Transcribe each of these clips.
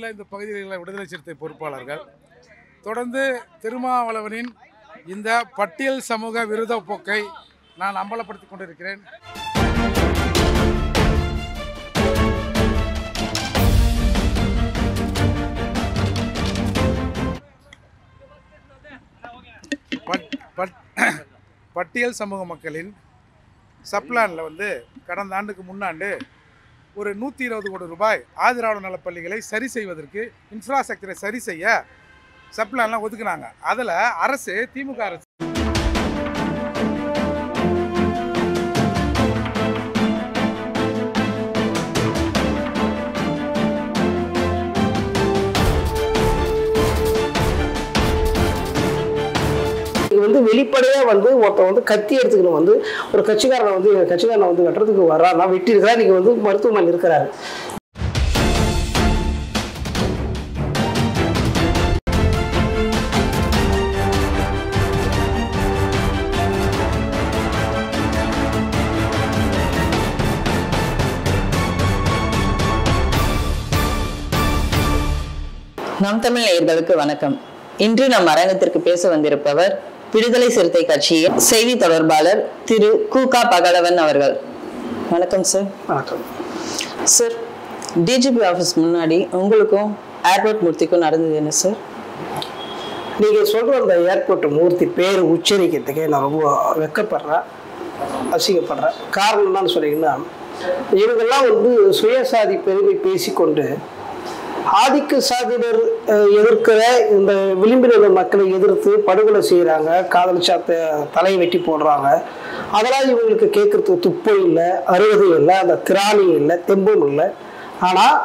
நாட்களாக இந்த பகுதிகளில் விடுதலை சிறுத்தை பொறுப்பாளர்கள் தொடர்ந்து திருமாவளவனின் இந்த பட்டியல் சமூக விரோத போக்கை நான் அம்பலப்படுத்தி கொண்டிருக்கிறேன். பட்டியல் சமூக மக்களின் சப்ளானில் கடந்த ஆண்டுக்கு முன்னாண்டு ஒரு 120 கோடி ரூபாய் ஆதிராவிட நலப்பள்ளிகளை சரி செய்வதற்கு இன்ஃப்ராஸ்ட்ரக்சரை சரி செய்ய சப்ளான்லாம் ஒதுக்குனாங்க. அதில் அரசு திமுக அரசு வெளிப்படையா ஒருத்த கத்தி எடுத்துக்கணும் ஒரு கட்சிக்காரனை வெட்டுறதுக்கு வரா நான் வெட்டி இருக்கிறா நீங்க மருத்துவமனையில் இருக்கிறாரு. நம் தமிழ் நேயர்களுக்கு வணக்கம். இன்று நம் அரங்கத்திற்கு பேச வந்திருப்பவர் விடுதலை சிறுத்தை கட்சியின் செய்தி தொடர்பாளர் திரு கு.க. பகலவன் அவர்கள். வணக்கம் சார். வணக்கம் சார். டிஜிபி ஆஃபீஸ் முன்னாடி உங்களுக்கும் ஏர்போர்ட் மூர்த்திக்கும் நடந்தது என்ன சார்? நீங்க சொல்ற அந்த ஏர்போர்ட் மூர்த்தி பேர் உச்சரிக்கிறதுக்கே நான் ரொம்ப வெக்கப்படுறேன், அசிங்கப்படுறேன். காரணம் என்னன்னு சொன்னீங்கன்னா, இவங்கெல்லாம் சுயசாதி பெருமை பேசிக்கொண்டு ஆதிக்க சாதியினர் எதிர்க்கிற இந்த விளிம்பின மக்களை எதிர்த்து படுகொலை செய்கிறாங்க, காதலிச்சா தலையை வெட்டி போடுறாங்க. அதெல்லாம் இவங்களுக்கு கேட்கறதுக்கு துப்பும் இல்லை, அறுவதும் இல்லை, அந்த திராணியும் இல்லை, தெம்பும் இல்லை. ஆனால்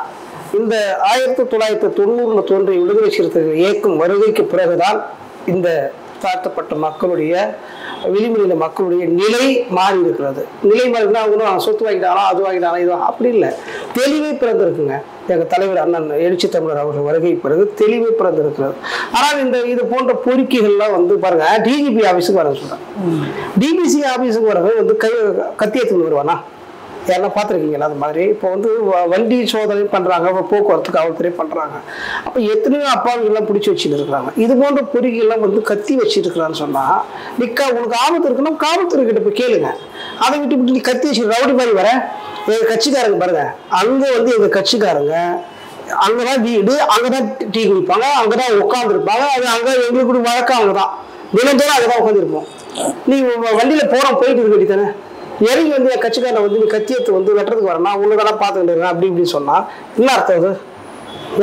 இந்த 1990 தோன்றிய விடுதலை சிறுத்தைகள் இயக்கம் வருகைக்கு பிறகுதான் இந்த தாழ்த்தப்பட்ட மக்களுடைய விளிம்பின மக்களுடைய நிலை மாறி இருக்கிறது. நிலை மாறினா அவங்க சொத்து வாங்கிட்டானா அது வாங்கிட்டானா இது அப்படி இல்லை, தெளிவே பிறந்திருக்குங்க. எங்கள் தலைவர் அண்ணன் எழுச்சி தமிழர் அவர்கள் வருகை பிறகு தெளிவே பிறந்திருக்கிறது. ஆனால் இது போன்ற பொறுக்கிகள்லாம் பாருங்க, டிஜிபி ஆஃபீஸுக்கு வர சொல்கிறேன். டிபிசி ஆஃபீஸுக்கு வரவங்க கத்தி எடுத்துன்னு வருவானா? யாரெல்லாம் பார்த்துருக்கீங்களா? அது மாதிரி இப்போ வண்டி சோதனை பண்ணுறாங்க, போக்குவரத்து காவல்துறை பண்ணுறாங்க. அப்போ எத்தனையோ அப்பாவிகள்லாம் பிடிச்சி வச்சுட்டு இருக்கிறாங்க. இது போன்ற பொறுக்கிகள்லாம் கத்தி வச்சுட்டு இருக்கிறான்னு சொன்னால், உங்களுக்கு ஆபத்து இருக்குன்னா காவல்துறை கிட்ட போய் கேளுங்க. அதை விட்டு நீ கத்தி வச்சு ரவுடி மாதிரி வர எங்கள் கட்சிக்காரங்க பாருங்க, அங்கே எங்கள் கட்சிக்காரங்க அங்கதான் வீடு, அங்கதான் டீ குடிப்பாங்க, அங்கதான் உட்காந்துருப்பாங்க. அது அங்கே எங்களுக்கு வழக்கம் அங்கதான் தினந்தோறும் அங்கதான் உட்காந்துருப்போம். நீ வண்டியில போயிட்டு இருக்க வேண்டியதானே? இறங்கி என் கட்சிக்காரனை நீ கத்தியத்தை வெட்டுறதுக்கு வரணும், உன்னதெல்லாம் பார்த்துக்கிட்டு இருக்கேன் அப்படி இப்படின்னு சொன்னா என்ன அர்த்தம்? அது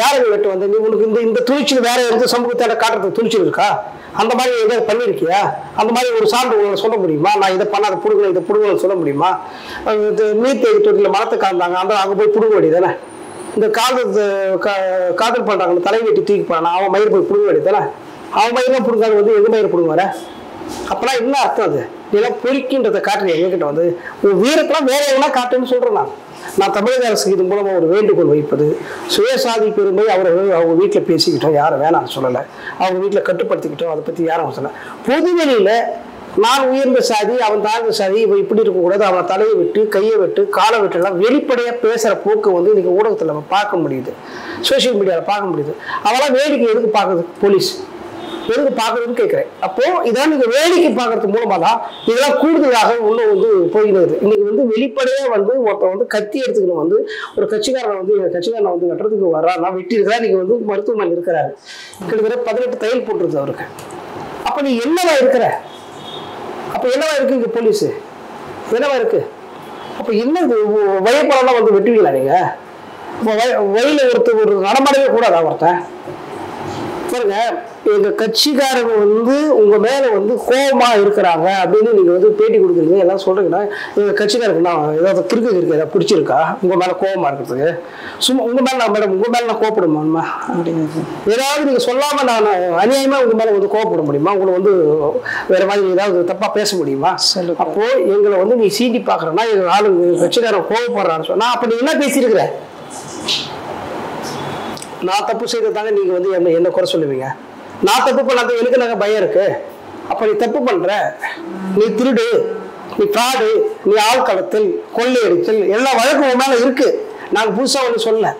யாருக்கு வெட்டு நீ உனக்கு இந்த துணிச்சல் வேற எந்த சமூகத்தோட காட்டுறதுக்கு துணிச்சல் இருக்கா? அந்த மாதிரி எதாவது பண்ணியிருக்கியா? அந்த மாதிரி ஒரு சான்று உங்களை சொல்ல முடியுமா? நான் இதை பண்ணாத புடுங்கணும், இதை புடுங்கணும்னு சொல்ல முடியுமா? நீர் தேடி தொட்டியில் மரத்தை காந்தாங்க, அங்கே போய் புடுங்க வேண்டியதானே? இந்த காதல் பண்ணுறாங்க, தலை வெட்டி தூக்கி போறான், அவன் மயிர் போய் புடுங்க வேண்டியதானே? அவன் மயிரெலாம் பிடுங்காது எங்க மயிர் பிடுங்க வர? அப்பெல்லாம் என்ன அர்த்தம்? அது இதெல்லாம் பொறுக்கின்றதை காட்டுறேன். எங்ககிட்ட ஒரு வீரத்தெல்லாம் வேற எவ்வளோ காட்டுன்னு சொல்றேன். நான் தமிழக அரசுக்கு இது மூலமா ஒரு வேண்டுகோள் வைப்பது, சுயசாதி பெருமை அவங்க வீட்டில் பேசிக்கிட்டோம், யாரும் வேணாம்னு சொல்லலை. அவங்க வீட்டில் கட்டுப்படுத்திக்கிட்டோம், அதை பற்றி யாரும் சொல்லலை. பொதுவெளியில் நான் உயர்ந்த சாதி, அவன் தாழ்ந்த சாதி, இவன் இப்படி இருக்கக்கூடாது, அவன் தலையை விட்டு கையை விட்டு காலை விட்டுலாம் வெளிப்படையாக பேசுகிற போக்கு இன்னைக்கு ஊடகத்தில் நம்ம பார்க்க முடியுது, சோசியல் மீடியாவில் பார்க்க முடியுது. அதெல்லாம் வேடிக்கை எதுக்கு பார்க்குது போலீஸ்? எதுக்கு பார்க்கறதுன்னு கேட்குறேன். அப்போ இதெல்லாம் நீங்க வேடிக்கை பார்க்கறது மூலமா தான் இதெல்லாம் கூடுதலாக இன்னும் போயிடுது. இன்னைக்கு வெளிப்படையா ஒருத்த கத்தி எடுத்துக்கணும் ஒரு கட்சிக்காரனை வெட்டுறதுக்கு வரா நான் வெட்டி இருக்கிறா நீங்க மருத்துவமனையில் இருக்கிறாரு. கிட்டத்தட்ட 18 தையல் போட்டுருது அவருக்கு. அப்ப நீ என்னவா இருக்கிற? அப்ப என்னவா இருக்கு இங்க போலீஸ்? என்னவா இருக்கு? அப்ப என்ன வயப்படம்லாம் வெட்டுவீங்களா நீங்க? வயல ஒரு நடமாடவே கூடாதா ஒருத்தன்? பாருங்க, எங்க கட்சிக்காரங்க உங்க மேல கோபமா இருக்கிறாங்க அப்படின்னு நீங்க பேட்டி கொடுக்குறீங்க, எல்லாம் சொல்றீங்கன்னா எங்க கட்சிக்காரங்க ஏதாவது கிறுக்கு ஏதாவது பிடிச்சிருக்கா உங்க மேல கோபமா இருக்கிறதுக்கு? சும்மா உங்க மேல மேடம் உங்க மேல நான் கோபப்படுமா? ஏதாவது நீங்க சொல்லாம நான் அநியாயமா உங்க மேல கோபப்பட முடியுமா? உங்களை வேற மாதிரி ஏதாவது தப்பா பேச முடியுமா? அப்போ எங்களை நீ சீண்டி பாக்குறேன்னா எங்க ஆளுங்க கட்சிக்காரன் கோபப்படுறான்னு சொன்னா அப்ப நீ என்ன பேசியிருக்கிற? நான் தப்பு செய்ததாங்க நீங்க என்ன குறை சொல்லுவீங்க? நான் தப்பு பண்ணாத எனக்கு நாங்க பயம் இருக்கு. அப்ப நீ தப்பு பண்ற, நீ திருடு, நீ ஃப்ராடு, நீ ஆள் கடத்தல், கொள்ளையடித்தல் எல்லா வழக்கும் மேல இருக்கு. நாங்க புதுசா சொல்லல.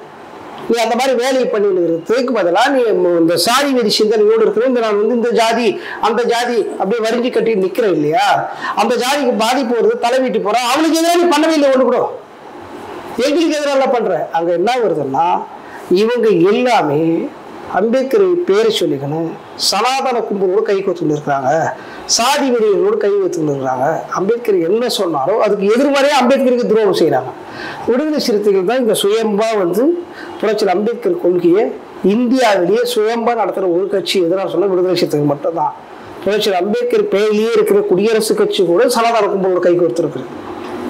நீ அந்த மாதிரி வேலையை பண்ணிக்கிறதுக்கு பதிலாக நீ இந்த சாதி வெறி சிந்தனையோடு இருக்கிற இந்த நான் வந்து இந்த ஜாதி அந்த ஜாதி அப்படியே வரிஞ்சு கட்டி நிற்கிறேன் இல்லையா, அந்த ஜாதிக்கு பாதிப்பு வருது, தலை வீட்டு போகிறான், அவனுக்கு எதிராக நீ பண்ணவே இல்லை ஒன்று கூட, எங்களுக்கு எதிராக பண்ற. அங்க என்ன வருதுன்னா இவங்க எல்லாமே அம்பேத்கர் பேரை சொல்லிக்கணும் சனாதன கும்பலோடு கை கோத்துன்னு இருக்கிறாங்க, சாதி வெறிகளோடு கை கோத்துன்னு இருக்கிறாங்க. அம்பேத்கர் என்ன சொன்னாரோ அதுக்கு எதிர்மறையா அம்பேத்கருக்கு துரோகம் செய்யறாங்க. விடுதலை சிறுத்தைகள் தான் இங்க சுயம்பா வந்து புரட்சியாளர் அம்பேத்கர் கொள்கையை இந்தியாவிலேயே சுயம்பா நடத்துற ஒரு கட்சி எதிராக சொன்ன விடுதலை சிறுத்தைகள் மட்டும்தான். புரட்சியாளர் அம்பேத்கர் பெயரிலேயே இருக்கிற குடியரசு கட்சி கூட சனாதன கும்பலோடு கை கோர்த்துருக்கு.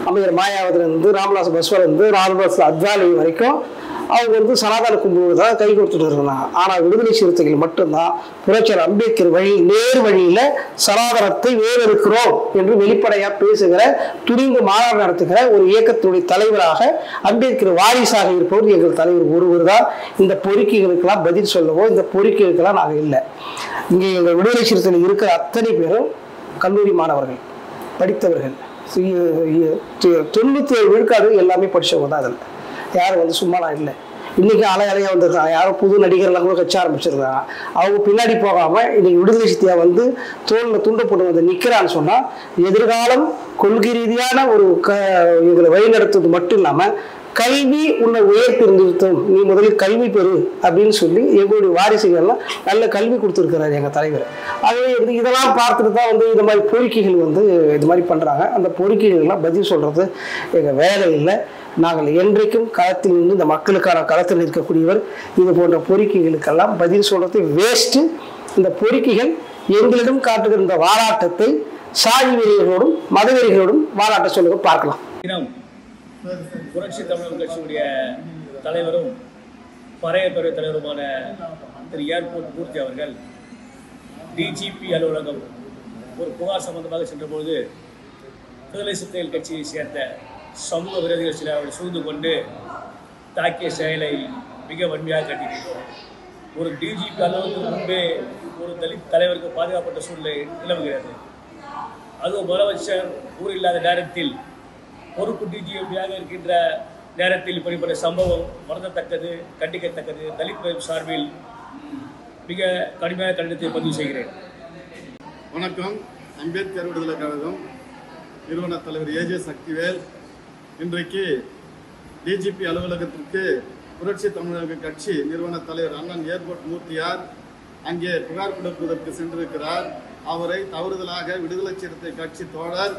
அமைச்சர் மாயாவதிலிருந்து ராமதாஸ் பஸ்வாலிருந்து ராமதாஸ் அத்வானி வரைக்கும் அவங்க வந்து சனாதன கும்பலோடு தான் கை கொடுத்துட்டு இருந்தாங்க. ஆனால் விடுதலை சிறுத்தைகள் மட்டும்தான் புரட்சியாளர் அம்பேத்கர் வழி நேர் வழியில சனாதனத்தை வேறெடுக்கிறோம் என்று வெளிப்படையாக பேசுகிற துணிந்து மாநாடு நடத்துகிற ஒரு இயக்கத்துடைய தலைவராக அம்பேத்கர் வாரிசாக இருப்பவர் எங்கள் தலைவர் ஒருவர் தான். இந்த பொறுக்கிகளுக்கெல்லாம் பதில் சொல்லவோ இந்த பொறுக்கிகளுக்கெல்லாம் நாங்கள் இல்லை. இங்கே எங்கள் விடுதலை சிறுத்தைகள் இருக்கிற அத்தனை பேரும் கல்லூரி மாணவர்கள், படித்தவர்கள், 97 விழுக்காடு எல்லாமே படித்தவங்க தான். அதில் யாரும் வந்து சும்மாலாம் இல்லை. இன்றைக்கி அலையாக வந்திருக்காங்க, யாரும் புது நடிகர்லாம் கூட கட்சி ஆரம்பிச்சிருக்காங்க. அவங்க பின்னாடி போகாமல் இன்றைக்கி விடுதலை சிறுத்தையாக வந்து தோளில் துண்டை போட்டு வந்து நிற்கிறான்னு சொன்னால் எதிர்காலம் கொள்கை ரீதியான ஒரு இவங்களை வழிநடத்துவது மட்டும் இல்லாமல் கல்வி உன்னை உயர்த்தி நிறுத்தும், நீ முதலில் கல்வி பெறு அப்படின்னு சொல்லி எங்களுடைய வாரிசுகள்லாம் நல்ல கல்வி கொடுத்துருக்கிறார் எங்கள் தலைவர். அதே வந்து இதெல்லாம் பார்த்துட்டு தான் வந்து இந்த மாதிரி பொறுக்கிகள் வந்து இது மாதிரி பண்ணுறாங்க. அந்த பொறுக்கிகள்லாம் பதில் சொல்கிறது எங்கள் வேலை இல்லை. நாங்கள் என்றைக்கும் களத்தில் நின்று இந்த மக்களுக்கான களத்தில் இருக்கக்கூடியவர். இது போன்ற பொறுக்கிகளுக்கெல்லாம் பதில் சொல்கிறது வேஸ்ட்டு. இந்த பொறுக்கிகள் எங்களிடம் காட்டுகிற இந்த வாராட்டத்தை சாதி வெறிகளோடும் மதவெறிகளோடும் வாராட்ட சொல்லுங்க பார்க்கலாம். புரட்சி தமிழர் கட்சியுடைய தலைவரும் பறையத்துறை தலைவருமான திரு ஏர்போர்ட் மூர்த்தி அவர்கள் டிஜிபி அலுவலகம் ஒரு புகார் சம்பந்தமாக சென்றபோது விடுதலை சிறுத்தைகள் கட்சியை சேர்ந்த சமூக விரோதிகள் சிலர் அவரை சூழ்ந்து கொண்டு தாக்கிய செயலை மிக வன்மையாக கண்டிக்கிறோம். ஒரு டிஜிபி அலுவலகத்துக்கு முன்பே ஒரு தலித் தலைவருக்கு பாதுகாப்பட்ட சூழ்நிலை நிலவுகிறது. அதுவும் முதலமைச்சர் ஊர் இல்லாத நேரத்தில் பொறுப்பு டிஜிபியாக இருக்கின்ற நேரத்தில் இப்படிப்பட்ட சம்பவம் வருந்தத்தக்கது, கண்டிக்கத்தக்கது. தலித் சார்பில் மிக கடுமையான கண்டனத்தை பதிவு செய்கிறேன். வணக்கம். அம்பேத்கர் விடுதலை கழகம் நிறுவன தலைவர் ஏஜே சக்திவேல் இன்றைக்கு டிஜிபி அலுவலகத்திற்கு புரட்சி தமிழக கட்சி நிறுவன தலைவர் அண்ணன் ஏர்போர்ட் மூர்த்தியார் அங்கே புகார் கொடுப்பதற்கு சென்றிருக்கிறார். அவரை தவறுதலாக விடுதலை சிறுத்தை கட்சி தோழர்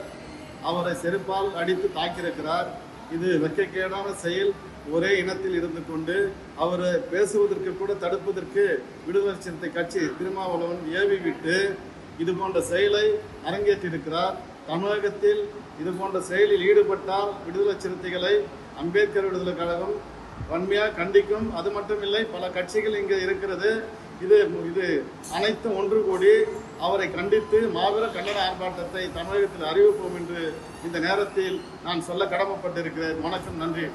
அவரை செருப்பால் அடித்து தாக்கியிருக்கிறார். இது வெட்கக்கேடான செயல். ஒரே இனத்தில் இருந்து கொண்டு அவரை பேசுவதற்கு கூட தடுப்பதற்கு விடுதலை சிறுத்தை கட்சி திருமாவளவன் ஏவி விட்டு இது போன்ற செயலை அரங்கேற்றிருக்கிறார். தமிழகத்தில் இது போன்ற செயலில் ஈடுபட்டால் விடுதலை சிறுத்தைகளை அம்பேத்கர் விடுதலை கழகம் வன்மையாக கண்டிக்கும். அது மட்டுமில்லை, பல கட்சிகள் இங்கே இருக்கிறது. இது அனைத்தும் ஒன்று கூடி அவரை கண்டித்து மாபெரும் கண்டன ஆர்ப்பாட்டத்தை தமிழகத்தில் அறிவிப்போம் என்று இந்த நேரத்தில் நான் சொல்ல கடமைப்பட்டிருக்கிறேன். வணக்கம், நன்றி.